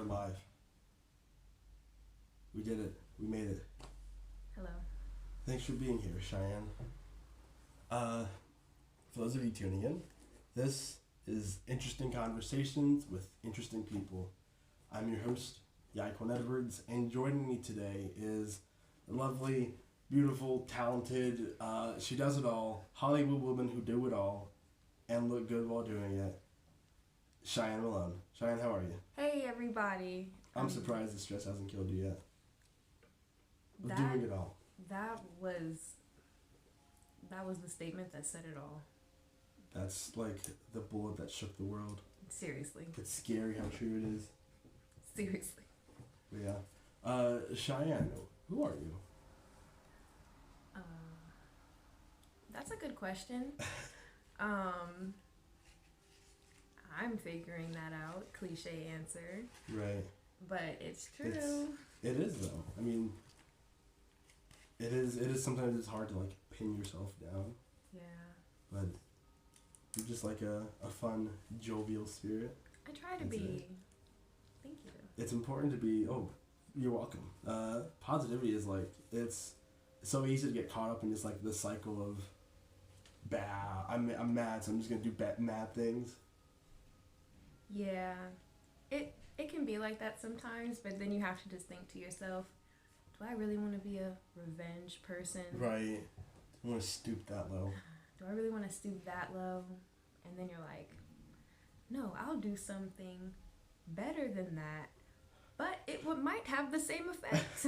We're live. We did it. We made it. Hello. Thanks for being here, Cheyenne. For those of you tuning in, this is Interesting Conversations with Interesting People. I'm your host, Yaquan Edwards, and joining me today is a lovely, beautiful, talented, she does it all, Hollywood woman who do it all and look good while doing it, Cheyenne Malone. Cheyenne, how are you? Hey, everybody. I'm surprised the stress hasn't killed you yet. Of That, doing it all. that was the statement that said it all. That's like the bullet that shook the world. Seriously. It's scary how true it is. Seriously. Yeah. Cheyenne, who are you? That's a good question. I'm figuring that out. Cliche answer. Right. But it's true. It is though. I mean, it is sometimes it's hard to like pin yourself down. Yeah. But you're just like a fun, jovial spirit. I try to That's be. it. Thank you. It's important to be, you're welcome. Positivity is like, it's so easy to get caught up in just like the cycle of, I'm mad, so I'm just going to do mad things. Yeah. It can be like that sometimes, but then you have to just think to yourself, do I really want to be a revenge person? Right. I want to stoop that low. Do I really want to stoop that low? And then you're like, no, I'll do something better than that, but it might have the same effect.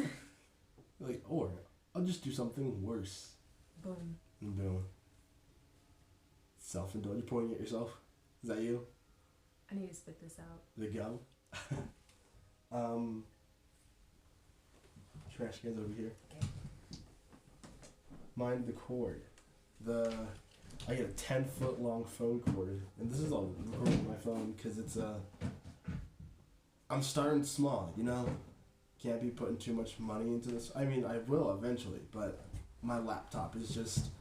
Like, or I'll just do something worse. Boom. And boom. Self-indulgence. You're pointing at yourself? Is that you? I need to spit this out. The gum? Trash cans over here. Okay. Mind the cord. I get a 10-foot long phone cord, and this is all recorded on my phone because it's I'm starting small, you know. Can't be putting too much money into this. I mean, I will eventually, but my laptop is just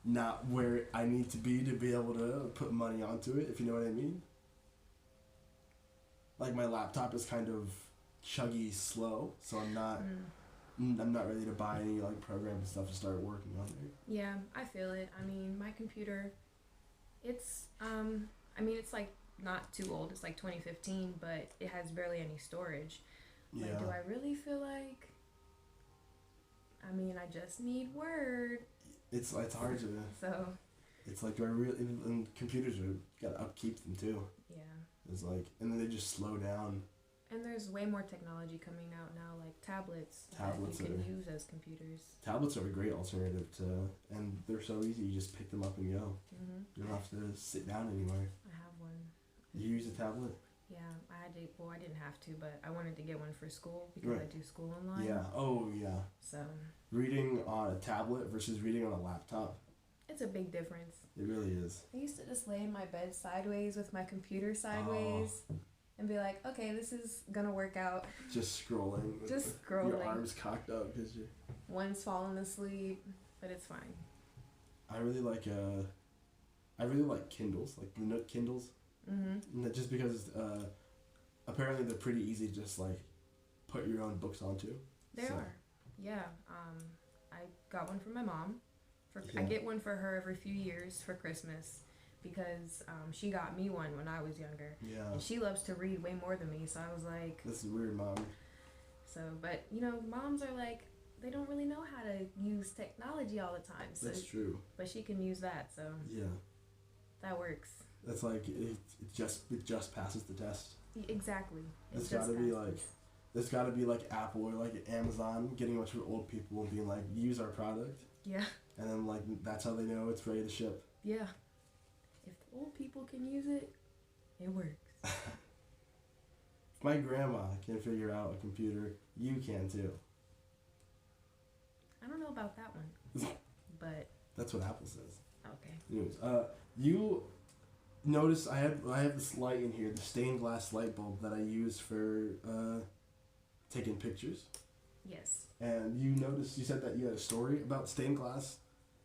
not where I need to be able to put money onto it. If you know what I mean. Like my laptop is kind of chuggy slow, so I'm not ready to buy any like program and stuff to start working on there. Yeah, I feel it. I mean, my computer, it's it's like not too old. It's like 2015, but it has barely any storage. Yeah. Like, do I really feel like? I mean, I just need Word. It's hard to. So. It's like, do I really? And computers you gotta upkeep them too. Yeah. It's like, and then they just slow down. And there's way more technology coming out now, like tablets that you can use as computers. Tablets are a great alternative to, and they're so easy. You just pick them up and go. Mhm. You don't have to sit down anywhere. I have one. You use a tablet? Yeah, I had to. Well, I didn't have to, but I wanted to get one for school because I do school online. Yeah. Oh, yeah. So. Reading on a tablet versus reading on a laptop. It's a big difference. It really is. I used to just lay in my bed sideways with my computer sideways and be like, okay, this is gonna work out. Just scrolling. Just scrolling. Your arms cocked up because you're... One's falling asleep, but it's fine. I really like Kindles, like the Nook Kindles. Mm-hmm. Just because apparently they're pretty easy to just like put your own books onto. They are. Yeah. I got one for my mom. I get one for her every few years for Christmas because she got me one when I was younger. Yeah. And she loves to read way more than me, so I was like... This is weird, Mom. So, but, you know, moms are like, they don't really know how to use technology all the time. So, that's true. But she can use that, so... Yeah. That works. That's like, it just passes the test. Exactly. There's gotta be like Apple or like Amazon getting a bunch of old people and being like, use our product. Yeah. And then like that's how they know it's ready to ship. Yeah. If the old people can use it, it works. If my grandma can figure out a computer, you can too. I don't know about that one. But that's what Apple says. Okay. Anyways, you notice I have this light in here, the stained glass light bulb that I use for taking pictures. Yes. And you said that you had a story about stained glass.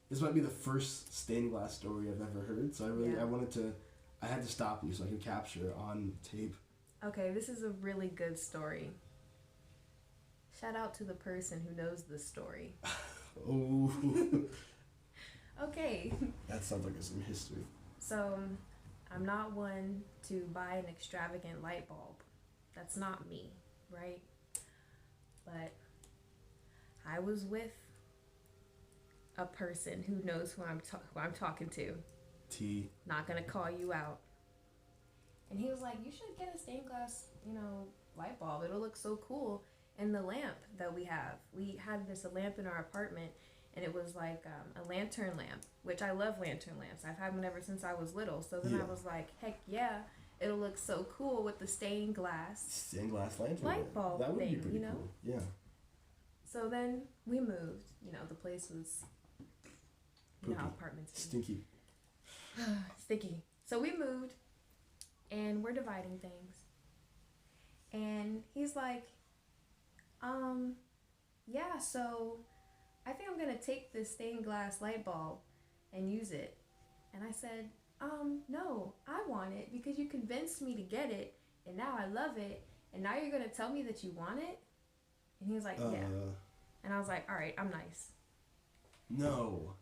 This might be the first stained glass story I've ever heard, so I had to stop you so I could capture on tape Okay, this is a really good story. Shout out to the person who knows this story. Oh. Okay. That sounds like some history. So, I'm not one to buy an extravagant light bulb. That's not me, right? But I was with a person who knows who I'm talking to. T. Not gonna call you out. And he was like, "You should get a stained glass, light bulb. It'll look so cool." And the lamp that we had a lamp in our apartment, and it was like a lantern lamp, which I love lantern lamps. I've had one ever since I was little. So then I was like, heck yeah, it'll look so cool with the stained glass lantern light bulb that would thing, be pretty cool. Yeah. So then we moved. The place was, how apartments. Stinky. Sticky. So we moved, and we're dividing things. And he's like, yeah, so I think I'm gonna take this stained glass light bulb and use it. And I said, no, I want it because you convinced me to get it, and now I love it, and now you're gonna tell me that you want it? And he was like, yeah. And I was like, all right, I'm nice. No.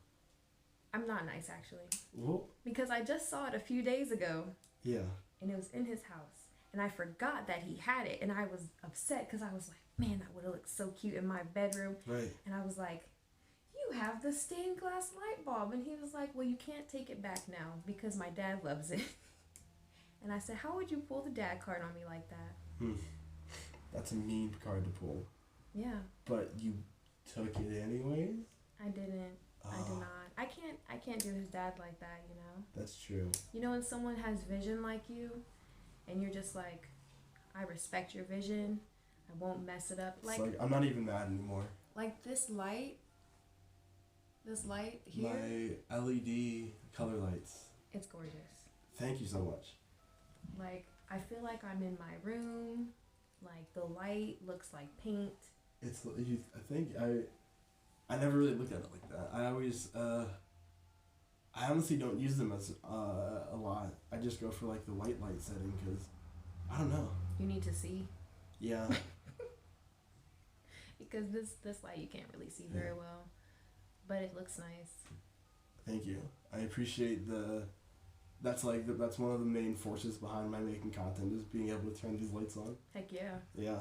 I'm not nice, actually. Well, because I just saw it a few days ago. Yeah. And it was in his house. And I forgot that he had it. And I was upset because I was like, man, that would have looked so cute in my bedroom. Right. And I was like, you have the stained glass light bulb. And he was like, well, you can't take it back now because my dad loves it. And I said, how would you pull the dad card on me like that? That's a mean card to pull. Yeah. But you took it anyways? I didn't. I did not. I can't do his dad like that, That's true. When someone has vision like you, and you're just like, I respect your vision, I won't mess it up. Like I'm not even mad anymore. Like this light here. My LED color lights. It's gorgeous. Thank you so much. Like, I feel like I'm in my room. Like, the light looks like paint. I never really looked at it like that. I honestly don't use them as a lot. I just go for like the white light setting because I don't know. You need to see. Yeah. Because this light you can't really see very well, but it looks nice. Thank you. I appreciate that's one of the main forces behind my making content is being able to turn these lights on. Heck yeah. Yeah.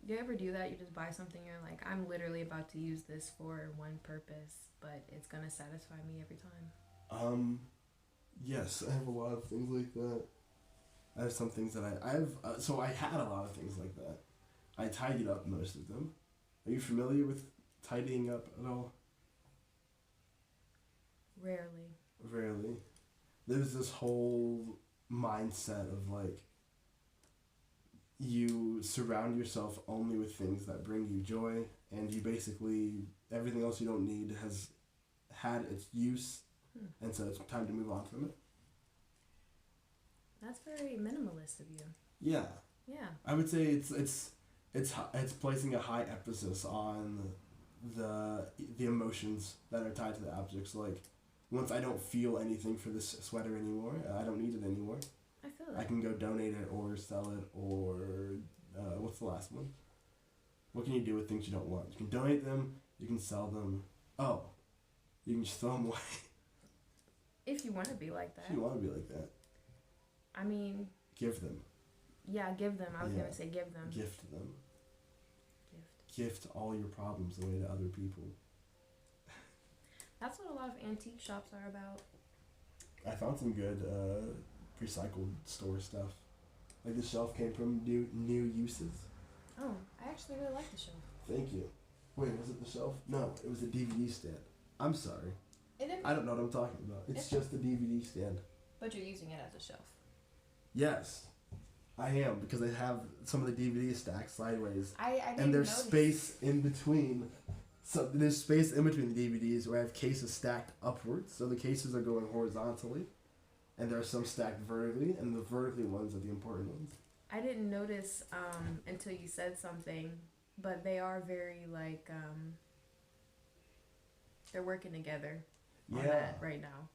Do you ever do that? You just buy something, you're like, I'm literally about to use this for one purpose, but it's gonna satisfy me every time. Yes, I have a lot of things like that. I have some things that I have, so I had a lot of things like that. I tidied up most of them. Are you familiar with tidying up at all? Rarely. There's this whole mindset of like, you surround yourself only with things that bring you joy, and you basically, everything else you don't need has had its use, and so it's time to move on from it. That's very minimalist of you. Yeah. Yeah. I would say it's placing a high emphasis on the emotions that are tied to the objects. Like, once I don't feel anything for this sweater anymore, I don't need it anymore. I feel that. I can go donate it or sell it or what's the last one? What can you do with things you don't want? You can donate them, you can sell them. Oh, you can just throw them away. If you want to be like that. If you want to be like that. I mean. Give them. Yeah, give them. I was going to say give them. Gift them. Gift all your problems away to other people. That's what a lot of antique shops are about. I found some good recycled store stuff. Like the shelf came from new uses. Oh, I actually really like the shelf. Thank you. Wait, was it the shelf? No, it was a DVD stand. I'm sorry. I don't know what I'm talking about. It's just a DVD stand. But you're using it as a shelf. Yes, I am, because I have some of the DVD stacked sideways. I and there's space in between. So there's space in between the DVDs where I have cases stacked upwards. So the cases are going horizontally. And there are some stacked vertically, and the vertically ones are the important ones. I didn't notice until you said something, but they are very, like, they're working together on that right now.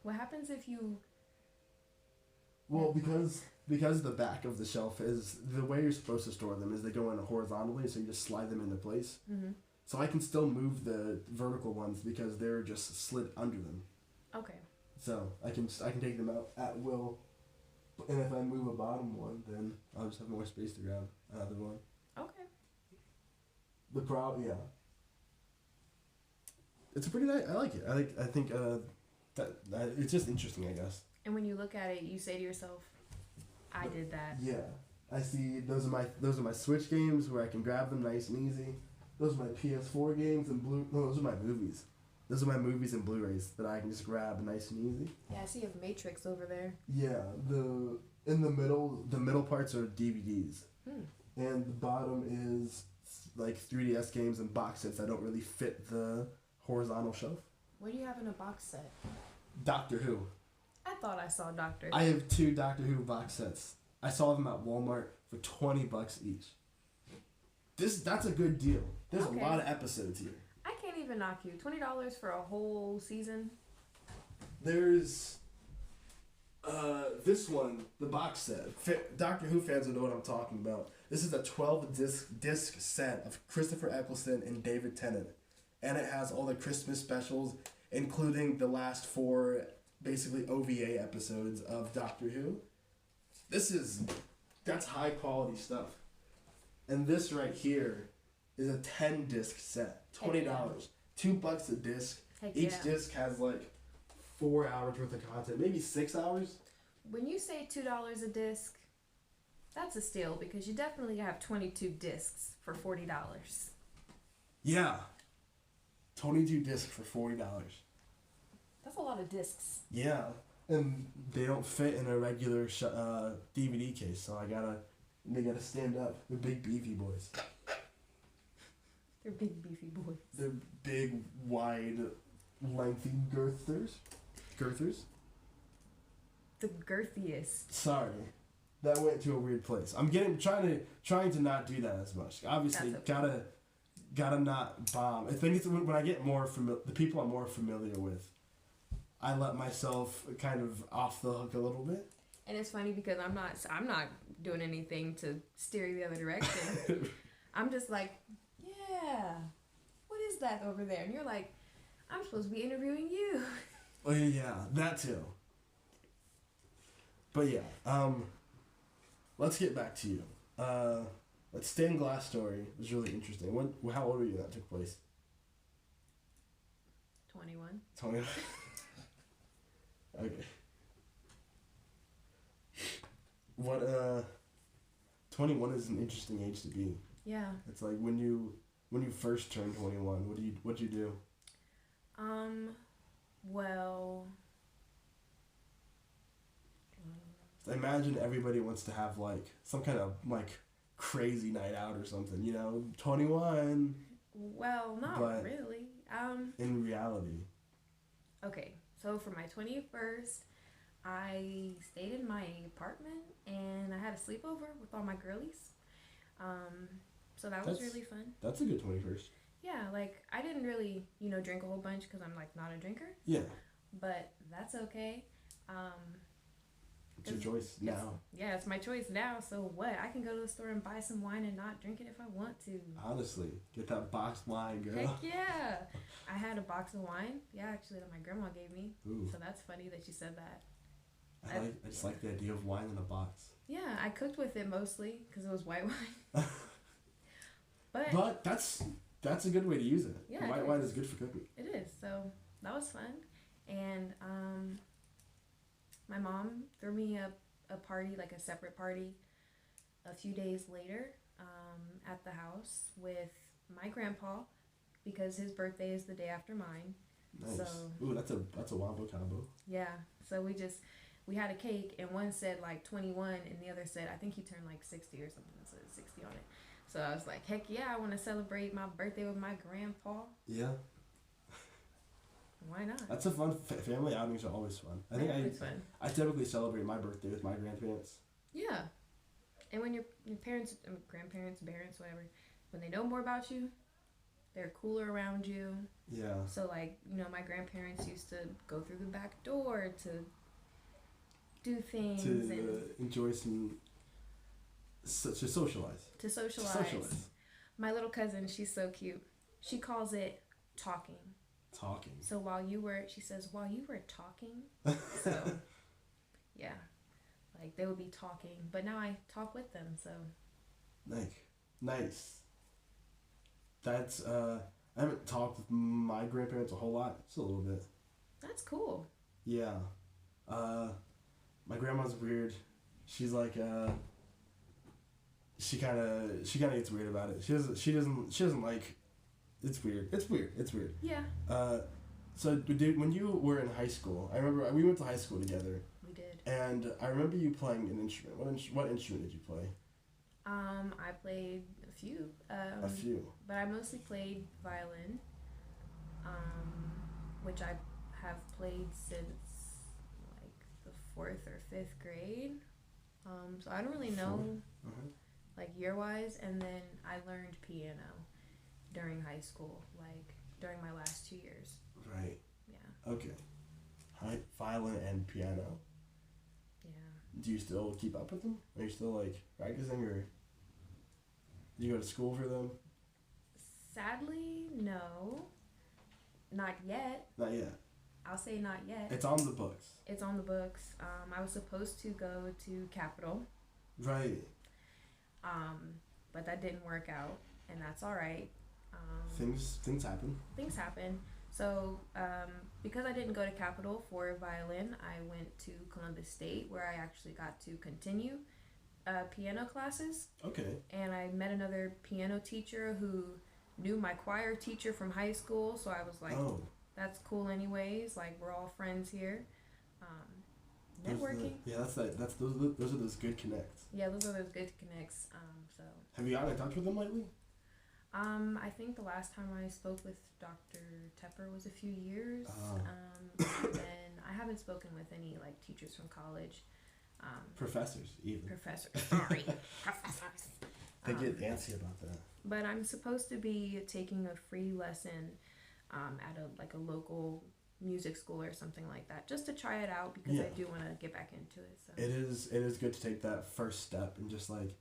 What happens if you Well, because the back of the shelf is the way you're supposed to store them is they go in horizontally, so you just slide them into place. Mm-hmm. So I can still move the vertical ones because they're just slid under them. Okay. So I can take them out at will, and if I move a bottom one, then I'll just have more space to grab another one. Okay. The problem, yeah. It's a pretty nice. I like it. I think that it's just interesting, I guess. And when you look at it, you say to yourself, "I did that." Yeah, I see. Those are my Switch games where I can grab them nice and easy. Those are my PS4 games and those are my movies. Those are my movies and Blu-rays that I can just grab nice and easy. Yeah, I see you have Matrix over there. Yeah, in the middle parts are DVDs, and the bottom is like 3DS games and box sets that don't really fit the horizontal shelf. What do you have in a box set? Doctor Who. I thought I saw Doctor. I have 2 Doctor Who box sets. I saw them at Walmart for $20 each. That's a good deal. There's a lot of episodes here. I can't even knock you. $20 for a whole season. There's this one, the box set. Doctor Who fans will know what I'm talking about. This is a 12 disc set of Christopher Eccleston and David Tennant, and it has all the Christmas specials, including the last 4 basically OVA episodes of Doctor Who. That's high quality stuff. And this right here is a 10 disc set, $20, $2 a disc. Heck Each disc has like 4 hours worth of content, maybe 6 hours. When you say $2 a disc, that's a steal because you definitely have 22 discs for $40. Yeah, 22 discs for $40. That's a lot of discs. Yeah, and they don't fit in a regular DVD case, so they gotta stand up. They're big beefy boys. They're big beefy boys. They're big, wide, lengthy girthers. The girthiest. Sorry, that went to a weird place. I'm trying to not do that as much. Obviously, okay. gotta not bomb. I think it's when I get the people I'm more familiar with, I let myself kind of off the hook a little bit. And it's funny because I'm not doing anything to steer you the other direction. I'm just like, yeah, what is that over there? And you're like, I'm supposed to be interviewing you. Oh yeah, that too. But yeah, let's get back to you. That stained glass story was really interesting. How old were you when that took place? 21. 21. Okay. What 21 is an interesting age to be. Yeah. It's like when you first turned 21, what'd you do? Well, I imagine everybody wants to have like some kind of like crazy night out or something, 21. Well, not really. In reality. Okay, so for my 21st, I stayed in my apartment and I had a sleepover with all my girlies. So that's really fun. That's a good 21st. Yeah, like I didn't really, drink a whole bunch because I'm like not a drinker. Yeah. But that's okay. It's your choice now. Yeah, it's my choice now. So what? I can go to the store and buy some wine and not drink it if I want to. Honestly, get that boxed wine, girl. Heck yeah! I had a box of wine. Yeah, actually, that my grandma gave me. Ooh. So that's funny that you said that. I just like the idea of wine in a box. Yeah, I cooked with it mostly because it was white wine. But that's a good way to use it. Yeah, White wine is good for cooking. It is. So that was fun, and my mom threw me a party, like a separate party, a few days later at the house with my grandpa because his birthday is the day after mine. Nice. So, ooh, that's a wombo combo. Yeah. So we had a cake and one said like 21 and the other said I think he turned like 60 or something, so 60 on it. So I was like, heck yeah, I want to celebrate my birthday with my grandpa. Yeah. Why not? That's a fun family outings are always fun. I typically celebrate my birthday with my grandparents. Yeah. And when your parents, grandparents, parents, whatever, when they know more about you, they're cooler around you. Yeah. So like, my grandparents used to go through the back door to do things to and enjoy some, to socialize. to socialize. My little cousin, she's so cute. She calls it talking. Talking. So she says, while you were talking. So, yeah. Like, they would be talking. But now I talk with them, so. Nice. That's, I haven't talked with my grandparents a whole lot. Just a little bit. That's cool. Yeah. My grandma's weird. She's like, she kind of gets weird about it. She doesn't like, it's weird. Yeah. So when you were in high school, I remember we went to high school together. We did. And I remember you playing an instrument. What instrument did you play? I played a few. A few. But I mostly played violin, which I have played since like the 4th or 5th grade. So I don't really know, like year-wise. And then I learned piano during high school, like during my last 2 years. Right. Yeah. Okay. Violin and piano. Yeah. Do you still keep up with them? Are you still like practicing, or do you go to school for them? Sadly, no. Not yet. Not yet. I'll say not yet. It's on the books. It's on the books. I was supposed to go to Capitol. Right. But that didn't work out, and that's all right. Things happen. Things happen. So, because I didn't go to Capitol for violin, I went to Columbus State, where I actually got to continue piano classes. Okay. And I met another piano teacher who knew my choir teacher from high school, so I was like, that's cool anyways. Like, we're all friends here. Networking. Those are those good connects. Yeah, those are those good connects. So. Have you gotten in touch with them lately? I think the last time I spoke with Dr. Tepper was a few years. And then I haven't spoken with any like teachers from college. Professors, even. Professors, sorry. Professors. They get antsy about that. But I'm supposed to be taking a free lesson at a local music school or something like that, just to try it out, because I do want to get back into it. So. It is good to take that first step and just like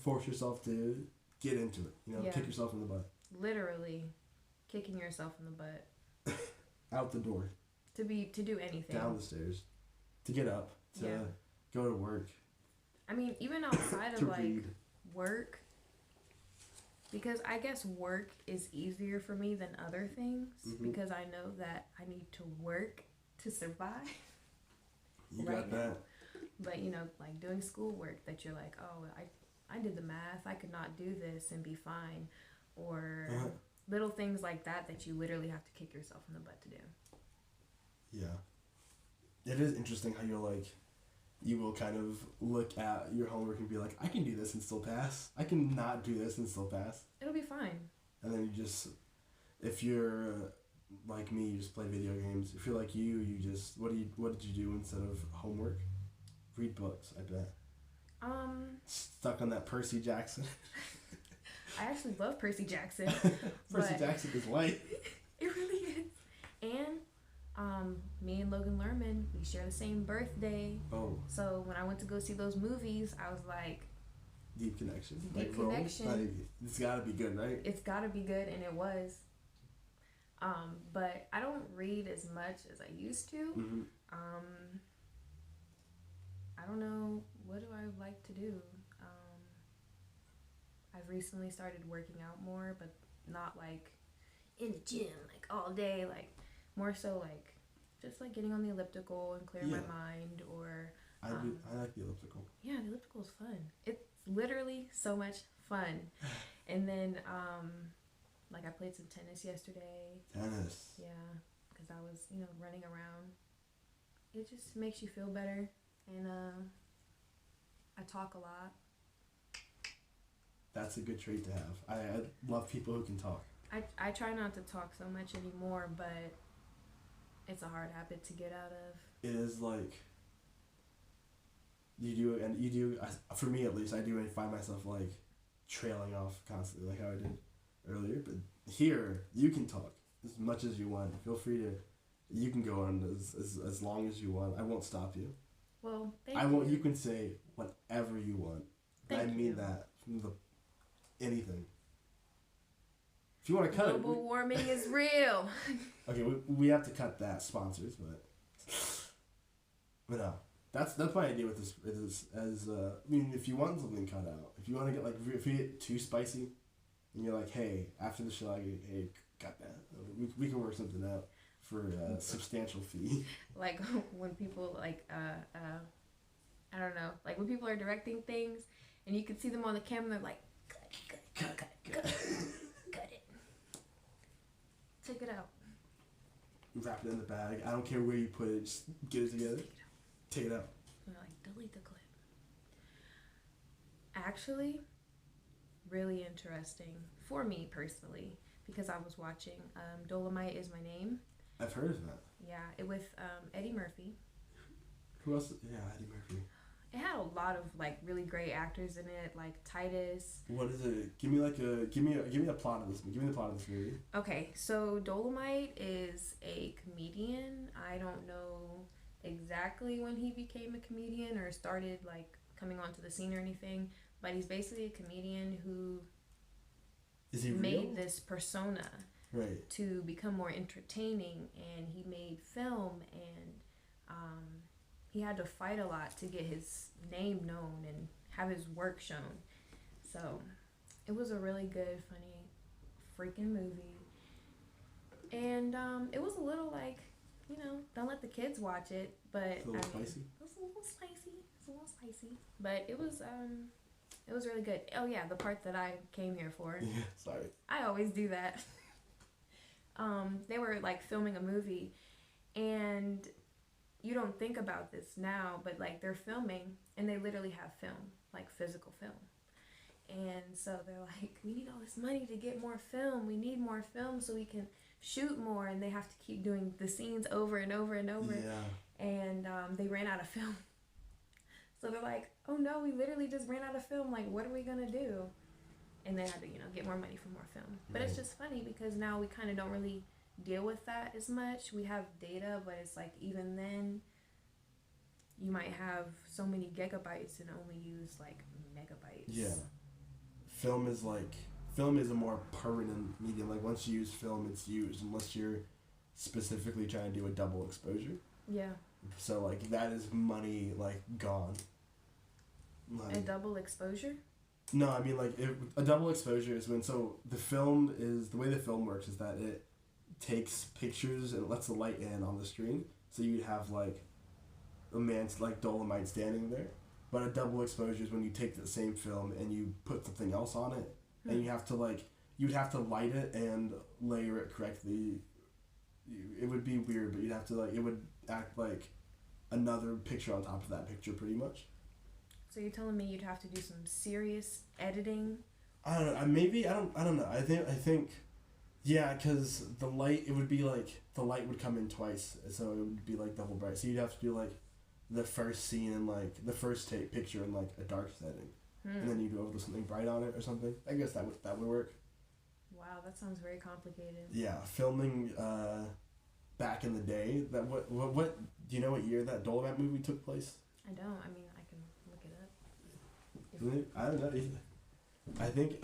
force yourself to get into it. Kick yourself in the butt. Literally, kicking yourself in the butt. Out the door. To do anything. Down the stairs. To get up. To go to work. I mean, even outside of like read. Work. Because I guess work is easier for me than other things, because I know that I need to work to survive. You got that. But like doing schoolwork, that you're like, oh, I did the math, I could not do this and be fine, or little things like that you literally have to kick yourself in the butt to do. Yeah. It is interesting how you will kind of look at your homework and be like, I can do this and still pass. I can not do this and still pass. It'll be fine. And then if you're like me, you just play video games. If you're like you just, what did you do instead of homework? Read books, I bet. Stuck on that Percy Jackson. I actually love Percy Jackson. Percy Jackson is light. It really is. And me and Logan Lerman, we share the same birthday. Oh. So when I went to go see those movies, I was like, deep connection. Deep connection. Like, it's gotta be good, right? It's gotta be good, and it was. But I don't read as much as I used to. Mm-hmm. I don't know, what do I like to do? I've recently started working out more, but not like in the gym, like all day, like more so like just like getting on the elliptical and clear my mind, or I like the elliptical. Yeah, the elliptical is fun. It's literally so much fun. And then like I played some tennis yesterday. Tennis. Yeah, because I was running around. It just makes you feel better, and I talk a lot. That's a good trait to have. I love people who can talk. I try not to talk so much anymore, but it's a hard habit to get out of. It is like you do. For me at least, I do find myself like trailing off constantly, like how I did earlier. But here, you can talk as much as you want. Feel free to. You can go on as long as you want. I won't stop you. Well, thank I you. want. You can say whatever you want. Thank I mean you. that from the anything. If you want to cut it, Global warming is real. okay, we have to cut that sponsors, but no, that's my idea with this is as I mean, if you want something cut out, if you want to get like if you get too spicy, and you're like, hey, after the show, hey, cut that. We can work something out for a substantial fee. Like when people like I don't know, like when people are directing things and you can see them on the camera, they're like, cut it, take it out. Wrap it in the bag. I don't care where you put it. Just get it together. Take it out. And they're like, delete the clip. Actually, really interesting for me personally because I was watching Dolomite Is My Name. I've heard of that. Yeah, it with Eddie Murphy. Who else? Yeah, Eddie Murphy. It had a lot of like really great actors in it, like Titus. What is it? Give me the plot of this. Give me the plot of this movie. Okay, so Dolomite is a comedian. I don't know exactly when he became a comedian or started like coming onto the scene or anything, but he's basically a comedian who Is he made real? this persona Right. to become more entertaining, and he made film, and he had to fight a lot to get his name known and have his work shown. So it was a really good, funny, freaking movie. And it was a little like, you know, don't let the kids watch it, but It's a little spicy. it was a little spicy. It's a little spicy, but it was really good. Oh yeah, the part that I came here for. Yeah. Sorry. I always do that. They were like filming a movie, and you don't think about this now, but like they're filming and they literally have film, like physical film. And so they're like, we need all this money to get more film. We need more film so we can shoot more. And they have to keep doing the scenes over and over and over. Yeah. And they ran out of film. So they're like, oh no, we literally just ran out of film. Like, what are we going to do? And they had to, you know, get more money for more film. But it's just funny because now we kind of don't really deal with that as much. We have data, but it's like even then you might have so many gigabytes and only use like megabytes. Yeah. Film is a more permanent medium. Like once you use film, it's used unless you're specifically trying to do a double exposure. Yeah. So like that is money like gone. Like, A double exposure? no, I mean like a double exposure is when the way the film works is that it takes pictures and lets the light in on the screen. So you'd have like a man's like Dolomite standing there. But a double exposure is when you take the same film and you put something else on it, and you have to you'd have to light it and layer it correctly. It would be weird, but you'd have to it would act like another picture on top of that picture, pretty much. So you're telling me you'd have to do some serious editing? I don't know. I don't know. I think, yeah, because the light, it would be like the light would come in twice, so it would be like double bright. So you'd have to do like the first scene and like the first picture in like a dark setting, and then you'd go over something bright on it or something. I guess that would work. Wow, that sounds very complicated. Yeah, filming back in the day. That what do you know what year that Dolomite movie took place? I don't. I mean, I can look it up. I don't know either. I think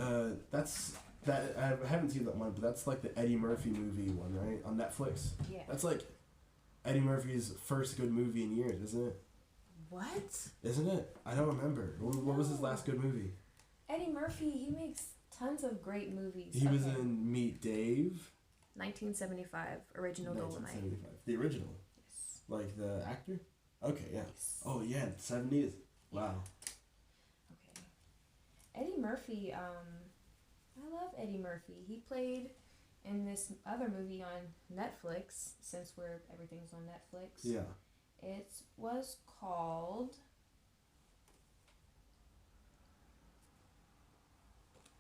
that's that. I haven't seen that one, but that's like the Eddie Murphy movie one, right, on Netflix. Yeah. That's like Eddie Murphy's first good movie in years, isn't it? What? Isn't it? I don't remember. What was his last good movie? Eddie Murphy, he makes tons of great movies. He was in Meet Dave. 1975, original Dolomite. 1975. The original. Yes. Like the actor? Okay, yeah. Yes. Oh yeah, 70s. Wow. Okay. Eddie Murphy, I love Eddie Murphy. He played in this other movie on Netflix, since everything's on Netflix. Yeah. It was called...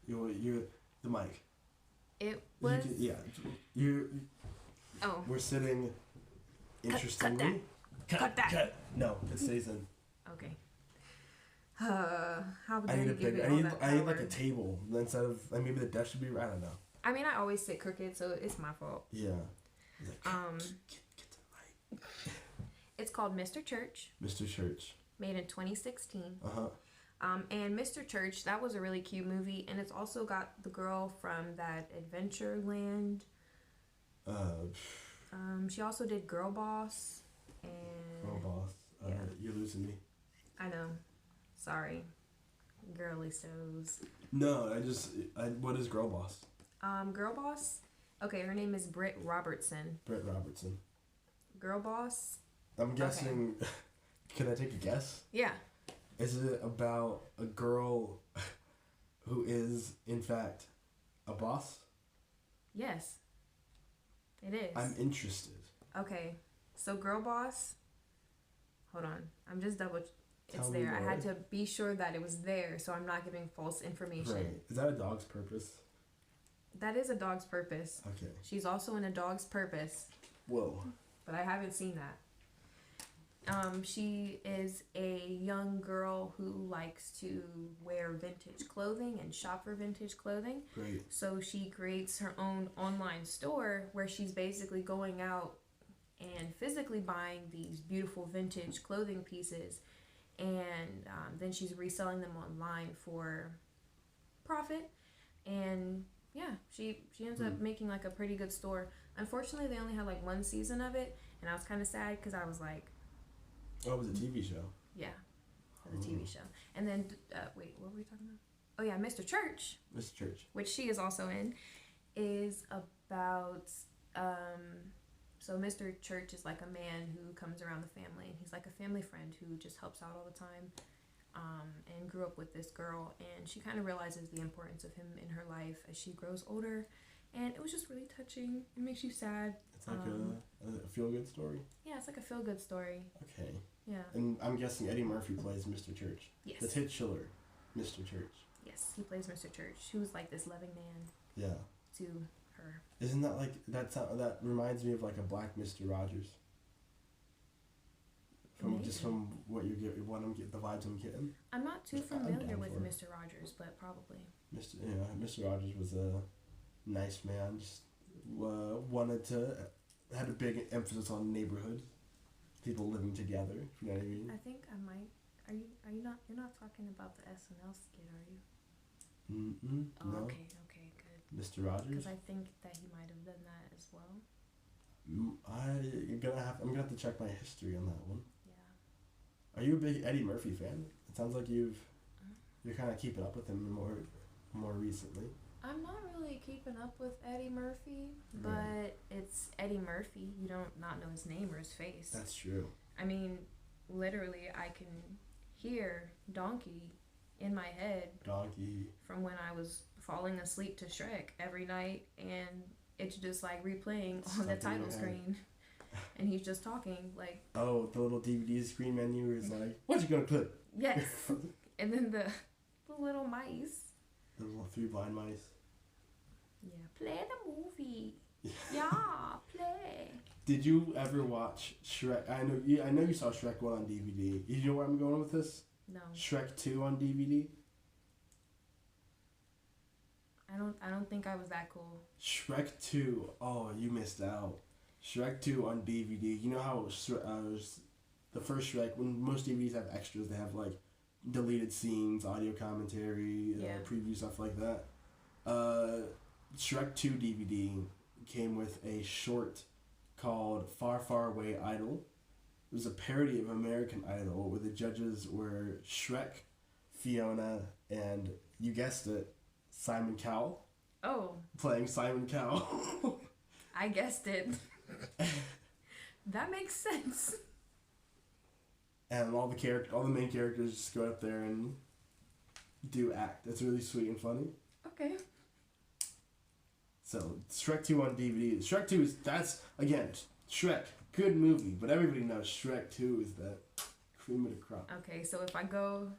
You're the mic. It was... Oh. We're sitting interestingly. Cut that. Cut. No, it stays in. Okay. How I dare need you a give big. me I all need. that I need like power. a table instead of. Maybe the desk should be. I don't know. I mean, I always sit crooked, so it's my fault. Yeah. He's like, get to the mic. It's called Mr. Church. Mr. Church. Made in 2016. Uh-huh. And Mr. Church, that was a really cute movie, and it's also got the girl from that Adventureland. She also did Girl Boss and Girl Boss. Yeah. You're losing me. I know. Sorry. Girly shows. No, what is Girl Boss? Girl Boss. Okay, her name is Britt Robertson. Britt Robertson. Girl Boss. I'm guessing. Okay. Can I take a guess? Yeah. Is it about a girl who is, in fact, a boss? Yes. It is. I'm interested. Okay. So Girl Boss. Hold on. I'm just double. It's Tell me there. I more. had to be sure that it was there, so I'm not giving false information. Right. Is that a dog's purpose? That is a dog's purpose. Okay. She's also in A Dog's Purpose. Whoa. But I haven't seen that. She is a young girl who likes to wear vintage clothing and shop for vintage clothing. Great. So she creates her own online store where she's basically going out and physically buying these beautiful vintage clothing pieces, and then she's reselling them online for profit. And yeah, she ends up making like a pretty good store. Unfortunately, they only had like one season of it, and I was kind of sad because I was like, oh, it was a TV show. yeah, the TV show. And then wait, what were we talking about? Oh yeah, Mr. Church. Mr. Church. Which she is also in, is about so Mr. Church is like a man who comes around the family, and he's like a family friend who just helps out all the time, and grew up with this girl, and she kind of realizes the importance of him in her life as she grows older, and it was just really touching. It makes you sad. It's like a feel-good story? Yeah, it's like a feel-good story. Okay. Yeah. And I'm guessing Eddie Murphy plays Mr. Church. Yes. The titular Mr. Church. Yes, he plays Mr. Church, who's like this loving man Yeah. to her. Isn't that like that reminds me of like a black Mr. Rogers? From what you get, the vibes I'm getting. I'm not too I'm familiar down with for it. Mr. Rogers, but probably. Mr. Rogers was a nice man. Just had a big emphasis on neighborhood, people living together. If you know what I mean. I think I might. Are you not? You're not talking about the SNL skit, are you? Oh, No. okay, good. Mr. Rogers. Because I think that he might have done that as well. I'm gonna have to check my history on that one. Yeah. Are you a big Eddie Murphy fan? It sounds like you're kind of keeping up with him more recently. I'm not really keeping up with Eddie Murphy, but Right. it's Eddie Murphy. You don't not know his name or his face. That's true. I mean, literally, I can hear Donkey in my head Donkey. from when I was falling asleep to Shrek every night, and it's just like replaying on the Stuck in your title head. screen, and he's just talking like, Oh, the little DVD screen menu is like, what you gonna clip? yes, and then the little mice. The little 3 blind mice. Yeah, play the movie. Yeah, play. Did you ever watch Shrek? I know you saw Shrek 1 on DVD. You know where I'm going with this? No, Shrek 2 on DVD. I don't think I was that cool. Shrek 2. Oh, you missed out. Shrek 2 on DVD. You know how the first Shrek, when most DVDs have extras, they have like deleted scenes, audio commentary, Yeah. preview, stuff like that. Shrek 2 DVD came with a short called Far, Far Away Idol. It was a parody of American Idol where the judges were Shrek, Fiona, and, you guessed it, Simon Cowell, Oh, playing Simon Cowell. I guessed it. That makes sense. And all the main characters just go up there and do act. It's really sweet and funny. Okay. So, Shrek 2 on DVD. Shrek 2 that's, again, Shrek, good movie, but everybody knows Shrek 2 is the cream of the crop. Okay, so if I go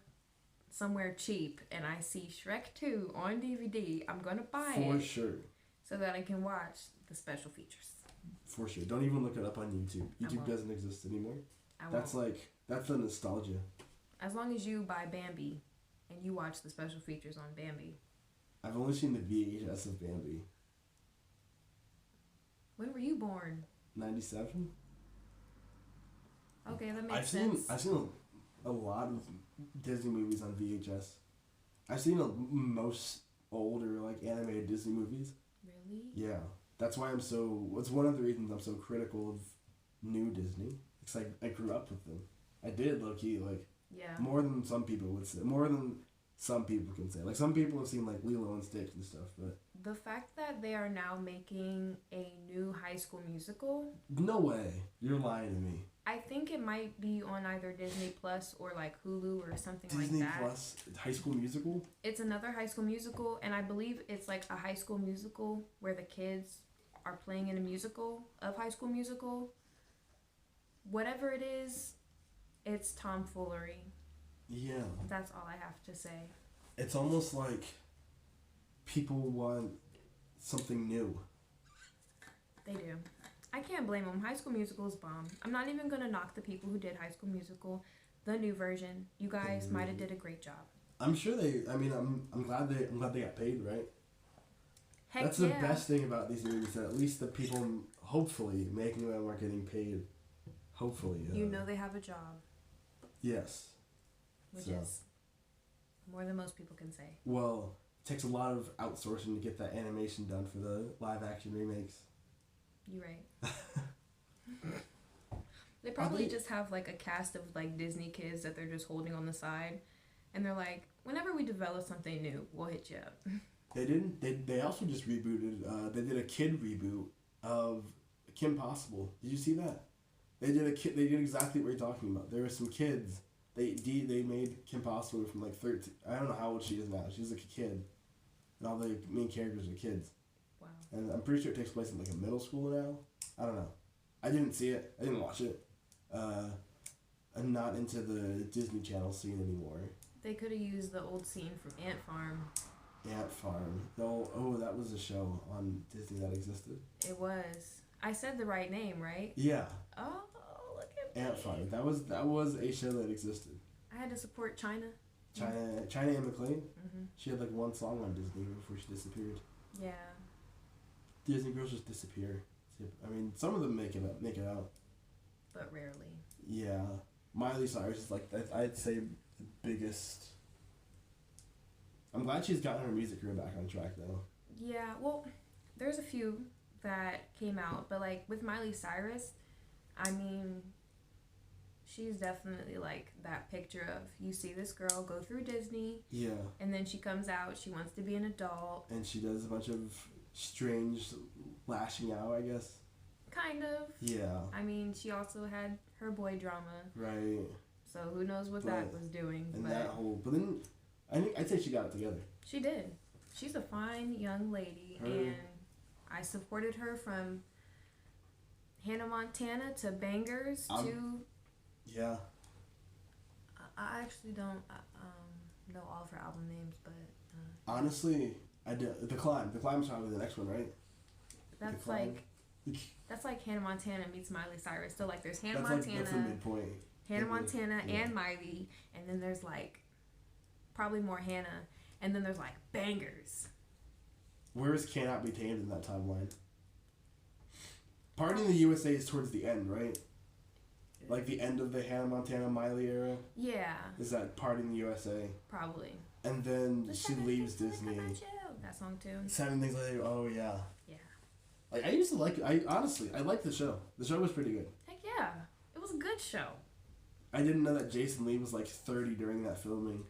somewhere cheap and I see Shrek 2 on DVD, I'm gonna buy For it sure. so that I can watch the special features. For sure. Don't even look it up on YouTube. I YouTube won't. doesn't exist anymore. I That's won't. that's the nostalgia. As long as you buy Bambi and you watch the special features on Bambi. I've only seen the VHS of Bambi. When were you born? 97? Okay, that makes sense. I've seen a lot of Disney movies on VHS. I've seen most older like animated Disney movies. Really? Yeah, that's why it's one of the reasons I'm so critical of new Disney. It's like I grew up with them. I did low key like Yeah. more than some people would say. More than some people can say. Like some people have seen like Lilo and Stitch and stuff, but The fact that they are now making a new High School Musical, no way. You're lying to me. I think it might be on either Disney Plus or like Hulu or something Disney like that. Plus High School Musical? It's another High School Musical, and I believe it's like a High School Musical where the kids are playing in a musical of High School Musical. Whatever it is, it's tomfoolery. Yeah. That's all I have to say. It's almost like people want something new. They do. I can't blame them. High School Musical is bomb. I'm not even gonna knock the people who did High School Musical, the new version. You guys might have did a great job. I'm sure I'm glad they got paid, right? Heck That's yeah. the best thing about these movies, that at least the people hopefully making them are getting paid. Hopefully. You know they have a job, Yes. which So. is more than most people can say. Well, it takes a lot of outsourcing to get that animation done for the live action remakes. You're right. They probably just have like a cast of like Disney kids that they're just holding on the side, and they're like, whenever we develop something new, we'll hit you up. They didn't. They also just rebooted. They did a kid reboot of Kim Possible. Did you see that? They did They did exactly what you're talking about. There were some kids. They made Kim Possible from like 13. I don't know how old she is now. She's like a kid, and all the main characters are kids. Wow. And I'm pretty sure it takes place in like a middle school now. I don't know. I didn't see it. I didn't watch it. I'm not into the Disney Channel scene anymore. They could have used the old scene from Ant Farm. Ant Farm. Oh, that was a show on Disney that existed. It was. I said the right name, right? Yeah. Oh, look at me. Ant Farm. That was a show that existed. I had to support China. China and McLean. Mhm. She had like one song on Disney before she disappeared. Yeah. Disney girls just disappear. I mean, some of them make it out. But rarely. Yeah. Miley Cyrus is like, I'd say, the biggest. I'm glad she's gotten her music career back on track though. Yeah, well, there's a few that came out, but like with Miley Cyrus, I mean, she's definitely like that picture of, you see this girl go through Disney, Yeah. and then she comes out, she wants to be an adult. And she does a bunch of strange lashing out, I guess. Kind of. Yeah. I mean, she also had her boy drama, Right. so who knows what that was doing. And but but then, I'd say she got it together. she did. She's a fine young lady, and I supported her from Hannah Montana to Bangers to... Yeah. I actually don't know all of her album names, but... Honestly, I did. The Climb. The Climb's probably the next one, right? That's like Hannah Montana meets Miley Cyrus. So like there's Hannah That's Montana, the midpoint. Hannah Montana Yeah. and Miley, and then there's like probably more Hannah, and then there's like Bangers. Where is Cannot Be Tamed in that timeline? Party in the USA is towards the end, right? Like the end of the Hannah Montana Miley era? Yeah, Is that Party in the USA? probably. And then she leaves Disney. That song too. 7 Things Later. Oh yeah. Yeah. Like I used to like it. I liked the show. The show was pretty good. Heck yeah, it was a good show. I didn't know that Jason Lee was like 30 during that filming.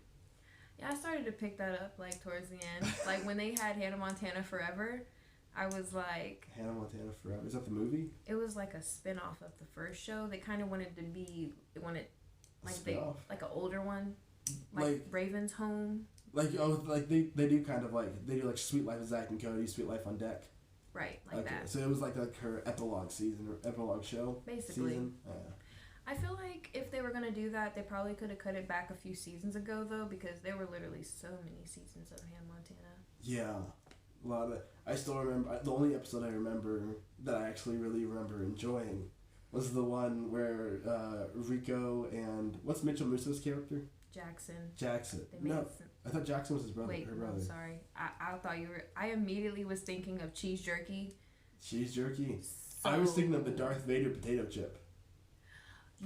Yeah, I started to pick that up like towards the end. Like when they had Hannah Montana Forever, I was like... Hannah Montana Forever. Is that the movie? It was like a spin-off of the first show. They kind of wanted to be... They wanted... Like an older one. Like Raven's Home. Like, oh, like they do kind of like... They do like Sweet Life of Zack and Cody, Sweet Life on Deck. Right, like that. So it was like her epilogue season, or epilogue show. Basically. Season. I feel like if they were going to do that, they probably could have cut it back a few seasons ago, though, because there were literally so many seasons of Hannah Montana. Yeah. A lot of it. I still remember... The only episode I remember that I actually really remember enjoying was the one where Rico and... What's Mitchell Musso's character? Jackson. No, I thought Jackson was his brother. Wait, her brother. I'm sorry. I thought you were... I immediately was thinking of cheese jerky. Cheese jerky? So... I was thinking of the Darth Vader potato chip.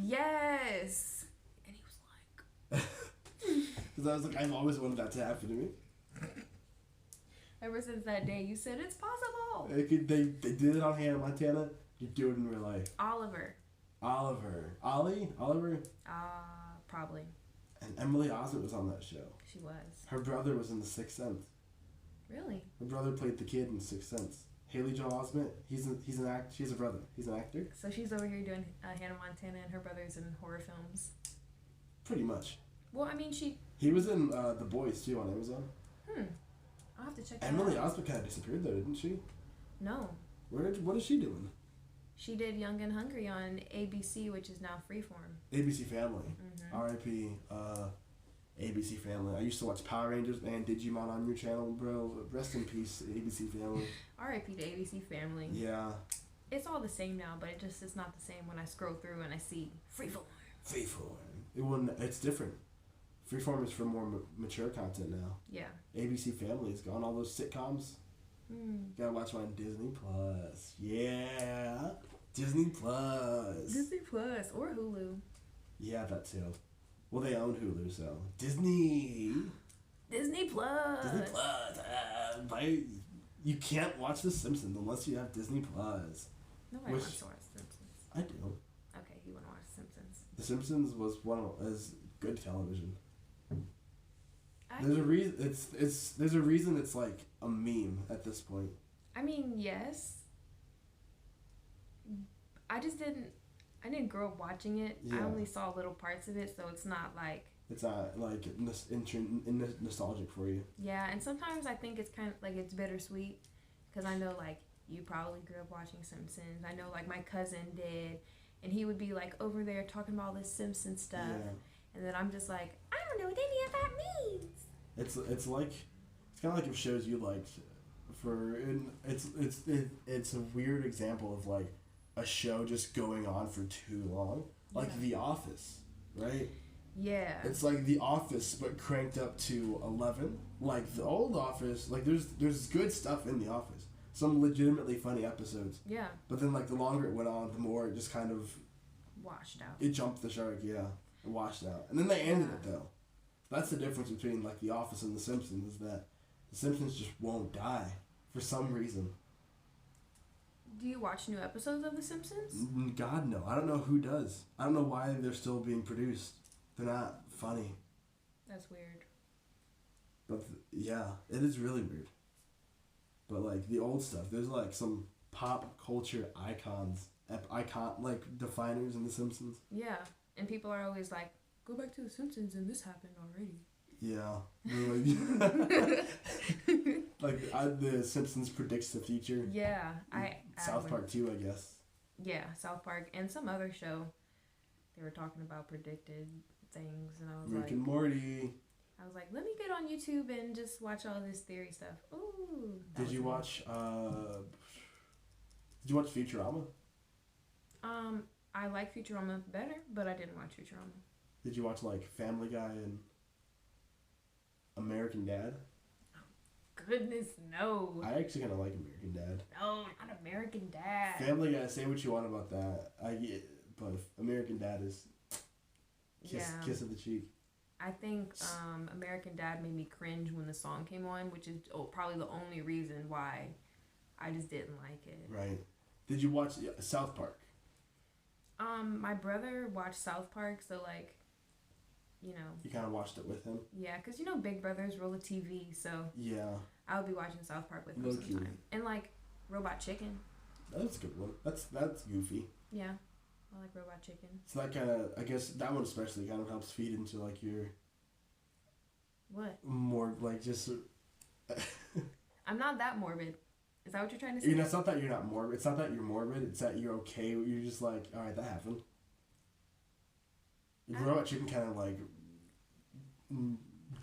Yes. And he was like, Because I was like, I've always wanted that to happen to me. ever since that day, you said it's possible. They did it on Hannah Montana. You do it in real life. Oliver. Oliver. Probably. And Emily Osment was on that show. She was. Her brother was in The Sixth Sense. Really? Her brother played the kid in Sixth Sense. Haley Joel Osment. He's an act. She has a brother. He's an actor. So she's over here doing Hannah Montana, and her brother's in horror films. Pretty much. Well, I mean, He was in The Boys too on Amazon. I'll have to check that Emily out. Osment kind of disappeared though, didn't she? No. What is she doing? She did Young and Hungry on ABC, which is now Freeform. ABC Family. Mm-hmm. R.I.P. ABC Family. I used to watch Power Rangers and Digimon on your channel, bro. Rest in peace, ABC Family. R.I.P. to ABC Family. Yeah. It's all the same now, but it's not the same when I scroll through and I see Freeform. It's different. Freeform is for more mature content now. Yeah. ABC Family's gone. All those sitcoms. Gotta watch them on Disney Plus. Yeah. Disney Plus. Disney Plus or Hulu. Yeah, that too. Well, they own Hulu, so Disney. Disney Plus. Disney Plus. You can't watch The Simpsons unless you have Disney Plus. Nobody wants to watch Simpsons. I do. Okay, you want to watch Simpsons. The Simpsons is good television. There's a reason. There's a reason it's like a meme at this point. I mean, yes. I didn't grow up watching it. Yeah. I only saw little parts of it, so it's not like. It's not like nostalgic for you. Yeah, and sometimes I think it's kind of like it's bittersweet, because I know like you probably grew up watching Simpsons. I know like my cousin did, and he would be like over there talking about all this Simpsons stuff, and then I'm just like, I don't know what any of that means. It's kind of like if shows you liked, it's a weird example of like a show just going on for too long, like The Office, right? Yeah. It's like The Office but cranked up to 11. Like the old Office, like there's good stuff in The Office, some legitimately funny episodes. Yeah. But then like the longer it went on, the more it just kind of washed out. It jumped the shark, yeah, it washed out, and then they ended it though. That's the difference between like The Office and The Simpsons, is that The Simpsons just won't die for some reason. Do you watch new episodes of The Simpsons? God, no. I don't know who does. I don't know why they're still being produced. They're not funny. That's weird. But yeah, it is really weird. But like the old stuff, there's like some pop culture icons, like definers in The Simpsons. Yeah, and people are always like, go back to The Simpsons and this happened already. Yeah. Like The Simpsons predicts the future. Yeah. South Park too, I guess. Yeah, South Park and some other show. They were talking about predicted things, and I was Rick and Morty. I was like, let me get on YouTube and just watch all this theory stuff. Ooh. Did you watch Futurama? I like Futurama better, but I didn't watch Futurama. Did you watch like Family Guy and American Dad? Goodness, no. I actually kind of like American Dad. No, not American Dad. Family Guy, say what you want about that. But American Dad is kiss of the cheek. I think American Dad made me cringe when the song came on, which is probably the only reason why I just didn't like it. Right. Did you watch South Park? My brother watched South Park, so like, you know. You kind of watched it with him? Yeah, because you know Big Brothers roll the TV, so. Yeah. I would be watching South Park with him sometime. And like Robot Chicken. That's a good one. That's goofy. Yeah. I like Robot Chicken. So that kind of, I guess that one especially kind of helps feed into like your... What? More like just... I'm not that morbid. Is that what you're trying to say? It's not that you're not morbid. It's not that you're morbid. It's that you're okay. You're just like, all right, that happened. Robot Chicken kind of like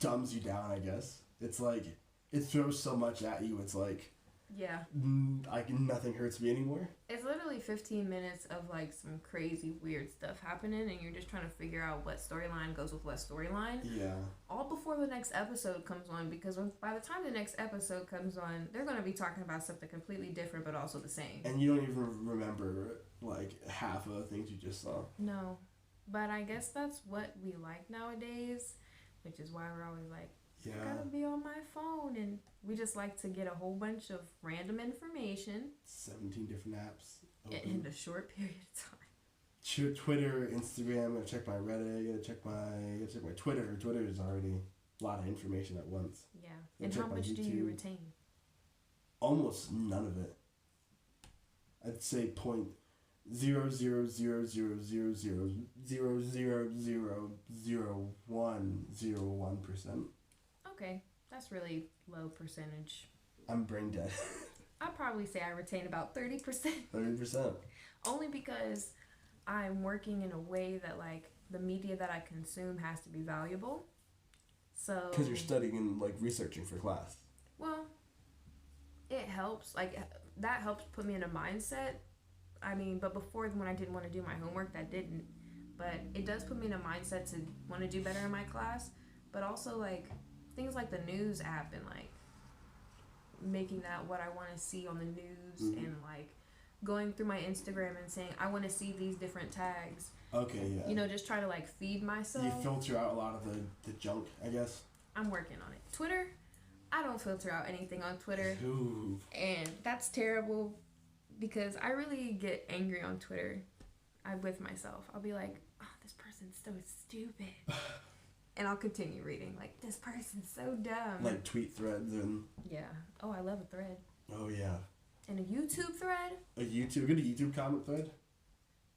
dumbs you down, I guess. It's like it throws so much at you. It's like, yeah, nothing hurts me anymore. It's literally 15 minutes of like some crazy weird stuff happening, and you're just trying to figure out what storyline goes with what storyline. Yeah. All before the next episode comes on, because by the time the next episode comes on, they're going to be talking about something completely different, but also the same. And you don't even remember like half of the things you just saw. No. But I guess that's what we like nowadays, which is why we're always like, Yeah. I gotta be on my phone, and we just like to get a whole bunch of random information 17 different apps. in a short period of time. Twitter, Instagram. Gotta check my Reddit. Gotta check my Twitter. Twitter is already a lot of information at once. Yeah. Yeah, And check how my much do you YouTube. retain? Almost none of it. I'd say point 0.00000000101%. Okay, that's really low percentage. I'm brain dead. I'd probably say I retain about 30%. 30%. Only because I'm working in a way that like the media that I consume has to be valuable. So Because you're studying and like researching for class. well, it helps. Like that helps put me in a mindset. I mean, but before when I didn't want to do my homework, that didn't. But it does put me in a mindset to want to do better in my class. But also like things like the news app and like making that what I want to see on the news and like going through my Instagram and saying I want to see these different tags. Okay, yeah. You know, just try to like feed myself. You filter out a lot of the junk, I guess. I'm working on it. Twitter, I don't filter out anything on Twitter. Ooh. And that's terrible because I really get angry on Twitter. With myself. I'll be like, oh, this person's so stupid. And I'll continue reading. Like, this person's so dumb. Like tweet threads and... Yeah. Oh, I love a thread. Oh, yeah. And a YouTube thread. A good YouTube comment thread.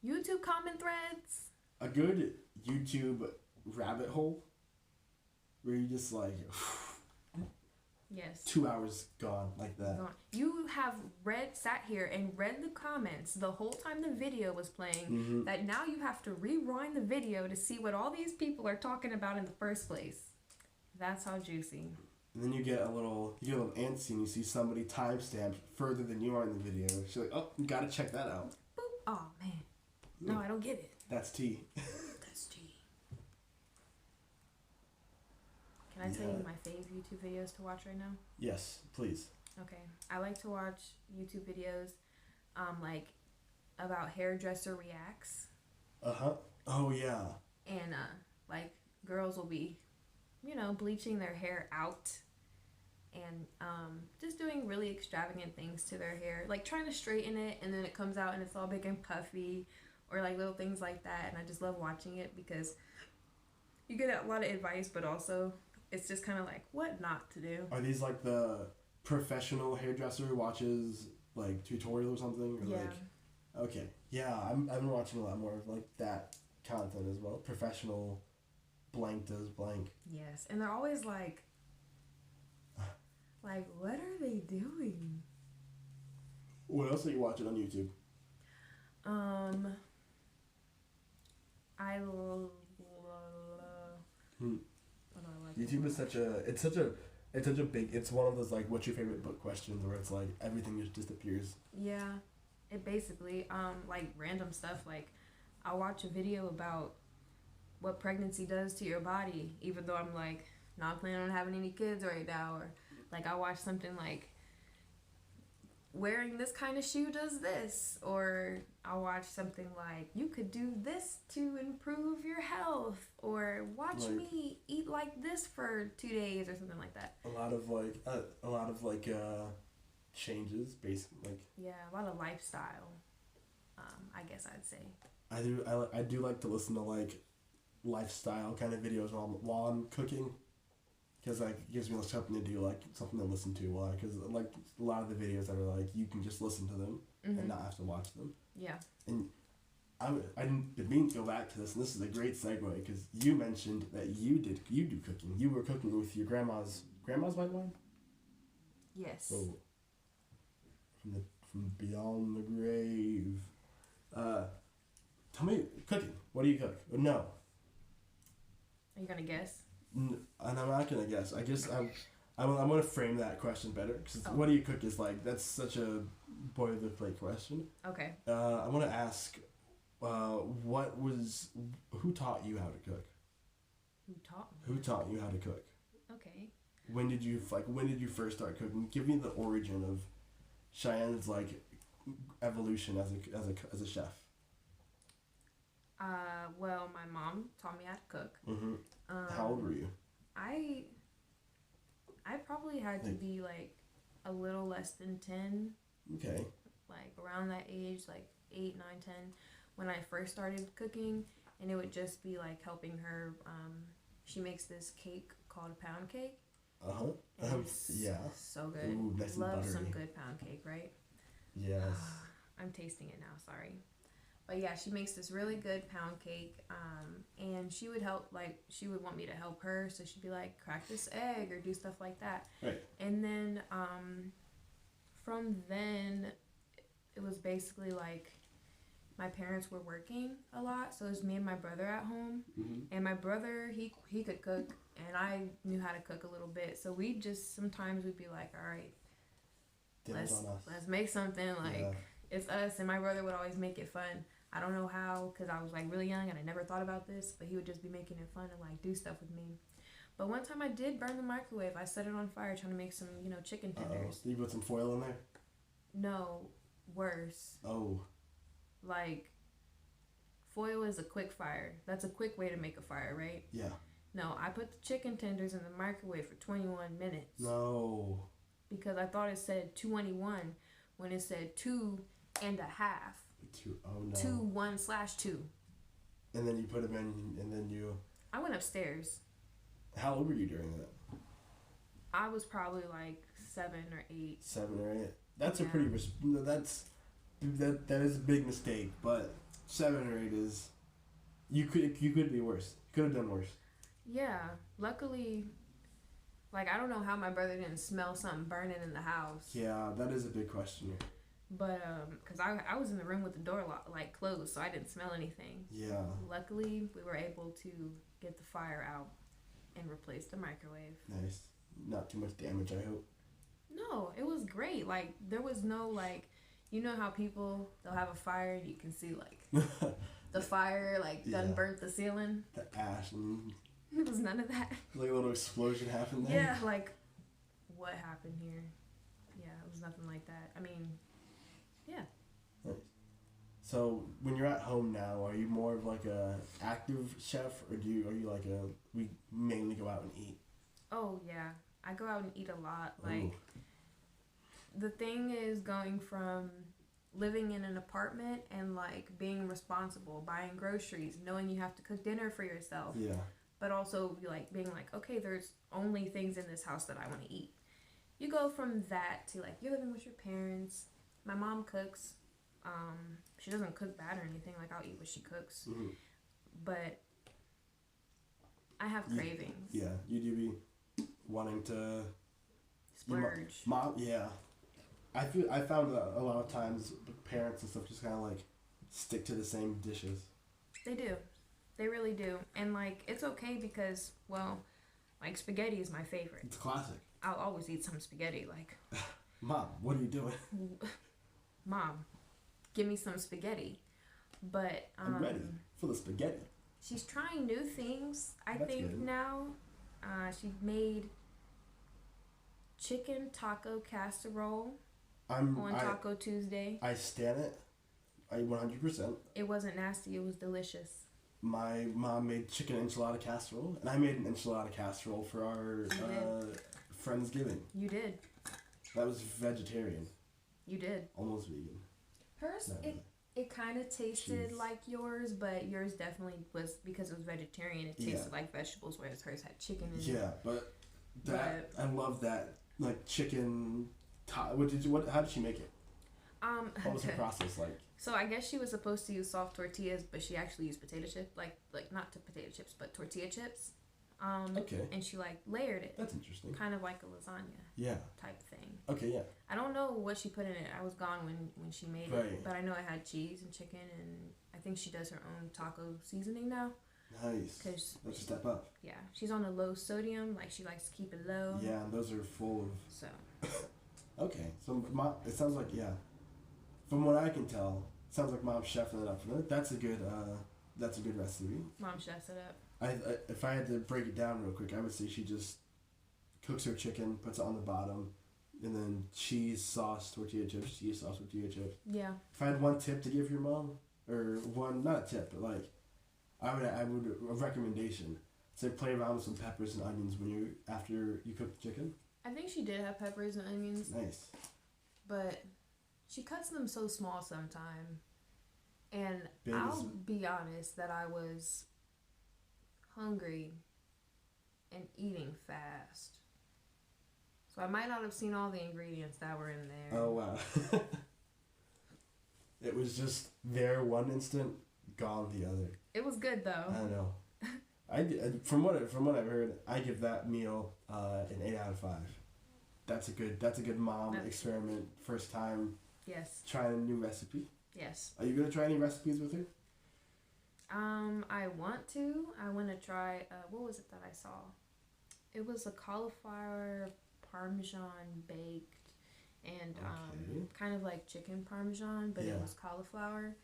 YouTube comment threads. A good YouTube rabbit hole. Where you just like... Yes. 2 hours gone like that. Gone. You have sat here and read the comments the whole time the video was playing. That now you have to rewind the video to see what all these people are talking about in the first place. That's how juicy. And then you get a little antsy and you see somebody timestamped further than you are in the video. She's like, oh, you gotta check that out. Boop. Oh man. No, I don't get it. That's tea. That's tea. Can I tell you my fave YouTube videos to watch right now? Yes, please. Okay. I like to watch YouTube videos like about hairdresser reacts. Uh-huh. Oh, yeah. And like girls will be, bleaching their hair out and just doing really extravagant things to their hair. Like trying to straighten it and then it comes out and it's all big and puffy or like little things like that. And I just love watching it because you get a lot of advice, but also it's just kind of like what not to do. Are these like the professional hairdresser who watches like tutorial or something? Or Yeah. Like, okay. Yeah, I've been watching a lot more of like that content as well. Professional blank does blank. Yes. And they're always like, what are they doing? What else are you watching on YouTube? I love. What do I like? YouTube is such a big, it's one of those like what's your favorite book questions where it's like everything just disappears. Yeah, it basically like random stuff. Like I'll watch a video about what pregnancy does to your body, even though I'm like not planning on having any kids right now, or like I watch something like wearing this kind of shoe does this, or I'll watch something like you could do this to improve your health, or watch like, me eat like this for 2 days or something like that. A lot of changes, basically. Like, yeah, a lot of lifestyle. I guess I'd say. I do like to listen to like lifestyle kind of videos while I'm cooking. Because like it gives me something to do, like something to listen to while, because like a lot of the videos that are like you can just listen to them and not have to watch them. Yeah. And I didn't mean to go back to this, and this is a great segue because you mentioned that you do cooking. You were cooking with your grandma's white wine. Yes. Oh, from beyond the grave. Tell me, cooking. What do you cook? No. Are you gonna guess? And I'm not gonna guess. I guess I'm gonna frame that question better because what do you cook is like that's such a boilerplate question. Okay. I want to ask, who taught you how to cook? Who taught you how to cook? Okay. When did you first start cooking? Give me the origin of Cheyenne's like evolution as a chef. Well, my mom taught me how to cook. Mm-hmm. How old were you? I probably had to be like a little less than 10. Okay. Like around that age, like 8, 9, 10, when I first started cooking, and it would just be like helping her. She makes this cake called a pound cake. Yeah. So good. Ooh, nice Love and buttery. some good pound cake, right? Yes. I'm tasting it now. Sorry. But yeah, she makes this really good pound cake, and she would help, like, she would want me to help her, so she'd be like, crack this egg, or do stuff like that. Right. And then, from then, it was basically like, my parents were working a lot, so it was me and my brother at home, and my brother, he could cook, and I knew how to cook a little bit, so we just, sometimes we'd be like, all right, let's make something, like, it's us, and my brother would always make it fun. I don't know how, because I was like really young and I never thought about this, but he would just be making it fun and like do stuff with me. But one time I did burn the microwave. I set it on fire trying to make some, chicken tenders. You put some foil in there? No, worse. Oh. Like, foil is a quick fire. That's a quick way to make a fire, right? Yeah. No, I put the chicken tenders in the microwave for 21 minutes. No. Because I thought it said 221 when it said 2 and a half. Oh no. 2/1/2. And then you put them in, and then you. I went upstairs. How old were you during that? I was probably like 7 or 8. 7 or 8. That's a pretty. That is a big mistake, but 7 or 8 is. You could be worse. You could have done worse. Yeah. Luckily, like, I don't know how my brother didn't smell something burning in the house. Yeah, that is a big question here. But because I was in the room with the door closed, so I didn't smell anything. Yeah. Luckily, we were able to get the fire out and replace the microwave. Nice. Not too much damage, I hope. No, it was great. Like, there was no, like, you know how people, they'll have a fire and you can see, like, the fire, like, done burnt the ceiling? The ash. And it was none of that. Like a little explosion happened there? Yeah, like, what happened here? Yeah, it was nothing like that. I mean, yeah. Nice. So when you're at home now, are you more of like a active chef, or are you like we mainly go out and eat? Oh yeah, I go out and eat a lot. Like, the thing is going from living in an apartment and like being responsible, buying groceries, knowing you have to cook dinner for yourself. Yeah. But also like being like, okay, there's only things in this house that I want to eat. You go from that to like you're living with your parents. My mom cooks. She doesn't cook bad or anything. Like, I'll eat what she cooks. Mm-hmm. But I have cravings. Yeah, you do be wanting to splurge. Mom, yeah. I found that a lot of times parents and stuff just kind of like stick to the same dishes. They do. They really do. And like, it's okay because, well, like, spaghetti is my favorite. It's classic. I'll always eat some spaghetti. Like, Mom, what are you doing? Mom, give me some spaghetti. But I'm ready for the spaghetti. She's trying new things. I That's think good. now. She made chicken taco casserole on Taco Tuesday. I stand it. 100%. It wasn't nasty. It was delicious. My mom made chicken enchilada casserole, and I made an enchilada casserole for our Friendsgiving. You did. That was vegetarian. You did. Almost vegan. Hers, it kind of tasted like yours, but yours definitely was, because it was vegetarian, it tasted like vegetables, whereas hers had chicken in it. Yeah, but I love that, like, chicken. How did she make it? What was the process like? So I guess she was supposed to use soft tortillas, but she actually used potato chips, like not potato chips, but tortilla chips. Okay. And she like layered it. That's interesting. Kind of like a lasagna. Yeah. Type thing. Okay, yeah. I don't know what she put in it. I was gone when she made it, but I know it had cheese and chicken, and I think she does her own taco seasoning now. Nice. That's a step up. Yeah, she's on a low sodium. Like, she likes to keep it low. Yeah, and those are full of. So. Okay, so it sounds like from what I can tell, it sounds like Mom's chefing it up. That's a good recipe. Mom chefs it up. If I had to break it down real quick, I would say she just cooks her chicken, puts it on the bottom, and then cheese sauce tortilla chips. Yeah. If I had one tip to give your mom, or one, not a tip, but like I would a recommendation. Say play around with some peppers and onions after you cook the chicken. I think she did have peppers and onions. Nice. But she cuts them so small sometime. And Big I'll be honest that I was hungry and eating fast. So I might not have seen all the ingredients that were in there. Oh wow. It was just there one instant, gone the other. It was good though. I don't know. From what I've heard, I give that meal an 8 out of 5. That's a good mom experiment. First time. Yes. Trying a new recipe. Yes. Are you gonna try any recipes with her? I want to. I want to try. What was it that I saw? It was a cauliflower parmesan baked, and kind of like chicken parmesan, but it was cauliflower.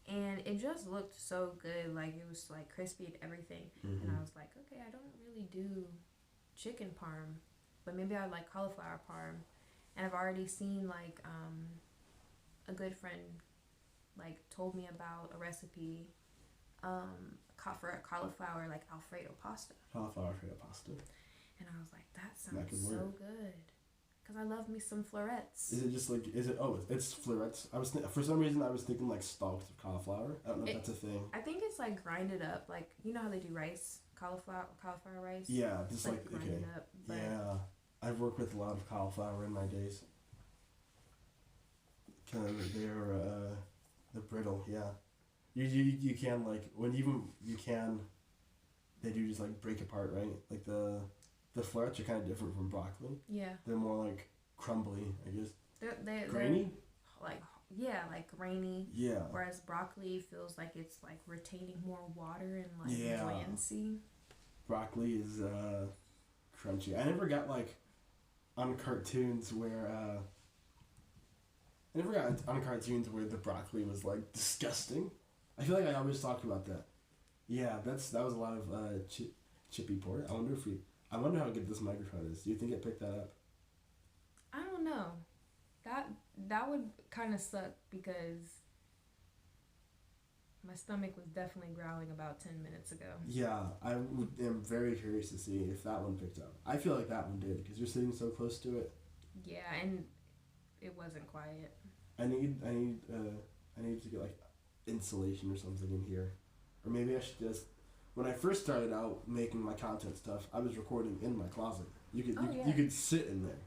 And it just looked so good, like it was like crispy and everything. And I was like, okay, I don't really do chicken parm, but maybe I like cauliflower parm. And I've already seen like a good friend like told me about a recipe for a cauliflower like Alfredo pasta. Cauliflower Alfredo pasta. And I was like, that sounds so good. Because I love me some florets. It's florets. For some reason I was thinking like stalks of cauliflower. I don't know if that's a thing. I think it's like grinded up, like, you know how they do rice, cauliflower rice? Yeah, just like grinded up. But yeah, I've worked with a lot of cauliflower in my days. Kind of, they're brittle, yeah. You can like, they do just like break apart, right? Like the florets are kind of different from broccoli. Yeah. They're more like crumbly, I guess. They're grainy? Like grainy. Yeah. Whereas broccoli feels like it's like retaining more water and like buoyancy. Broccoli is crunchy. I never got like on cartoons where the broccoli was like disgusting. I feel like I always talked about that. Yeah, that was a lot of chippy port. I wonder how good this microphone is. Do you think it picked that up? I don't know. That would kind of suck because my stomach was definitely growling about 10 minutes ago. Yeah, am very curious to see if that one picked up. I feel like that one did because you're sitting so close to it. Yeah, and it wasn't quiet. I need to get like insulation or something in here, or maybe I should just. When I first started out making my content stuff, I was recording in my closet. You could sit in there.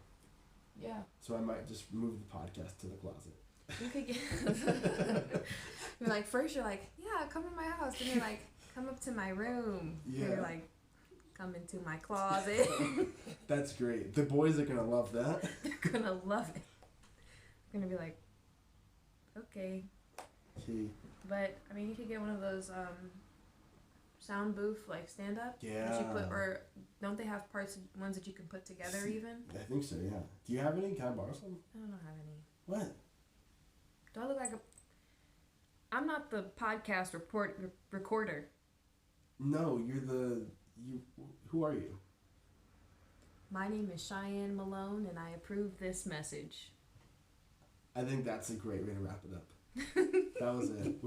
Yeah. So I might just move the podcast to the closet. You could get. You're like, first you're like, yeah, come in my house, and you're like, come up to my room. Yeah. You're like, come into my closet. That's great. The boys are gonna love that. They're gonna love it. They're gonna be like, okay. Gee. But I mean, you could get one of those sound booth like stand up. Yeah. That you put, or don't they have ones that you can put together even? I think so. Yeah. Do you have any? Can I borrow some? I don't have any. What? Do I look like I'm not the podcast recorder. No, who are you? My name is Cheyenne Malone, and I approve this message. I think that's a great way to wrap it up. That was it.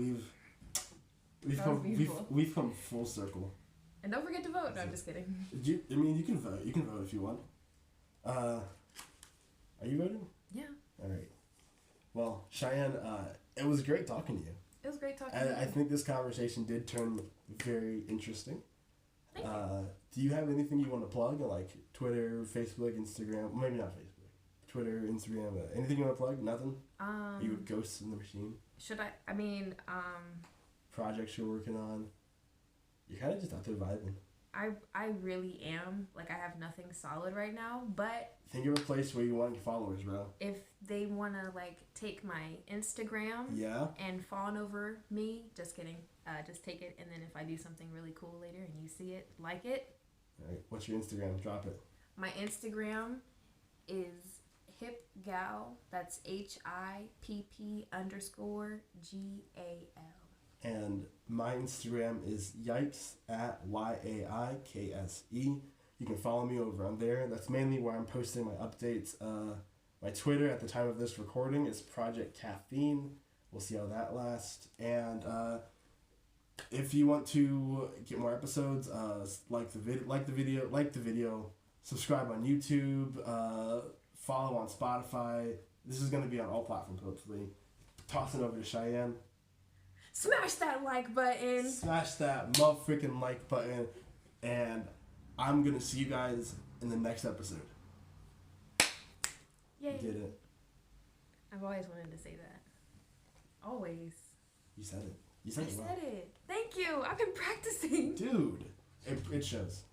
We've come full circle. And don't forget to vote. No, I'm just kidding. You can vote. You can vote if you want. Are you voting? Yeah. All right. Well, Cheyenne, it was great talking to you. It was great talking to you. I think this conversation did turn very interesting. Thank you. Do you have anything you want to plug? Like Twitter, Facebook, Instagram? Maybe not Facebook. Twitter, Instagram. Anything you want to plug? Nothing? Are you a ghost in the machine? Should I? I mean, projects you're working on? You're kind of just out there vibing. I really am. Like, I have nothing solid right now, but... Think of a place where you want your followers, bro. If they want to, like, take my Instagram... Yeah? ...and fawn over me, just kidding. Just take it, and then if I do something really cool later and you see it, like it... Alright, what's your Instagram? Drop it. My Instagram is hipgal. That's HIPP_GAL. And my Instagram is yikes @YAIKSE. You can follow me over on there. That's mainly where I'm posting my updates. My Twitter at the time of this recording is Project Caffeine. We'll see how that lasts. And If you want to get more episodes, like the video, subscribe on YouTube, follow on Spotify. This is gonna be on all platforms hopefully. Toss it over to Cheyenne. Smash that like button. Smash that motherfucking like button, and I'm gonna see you guys in the next episode. Yay! You did it. I've always wanted to say that. Always. You said it. You said I it well. said it. Thank you. I've been practicing. Dude, it shows.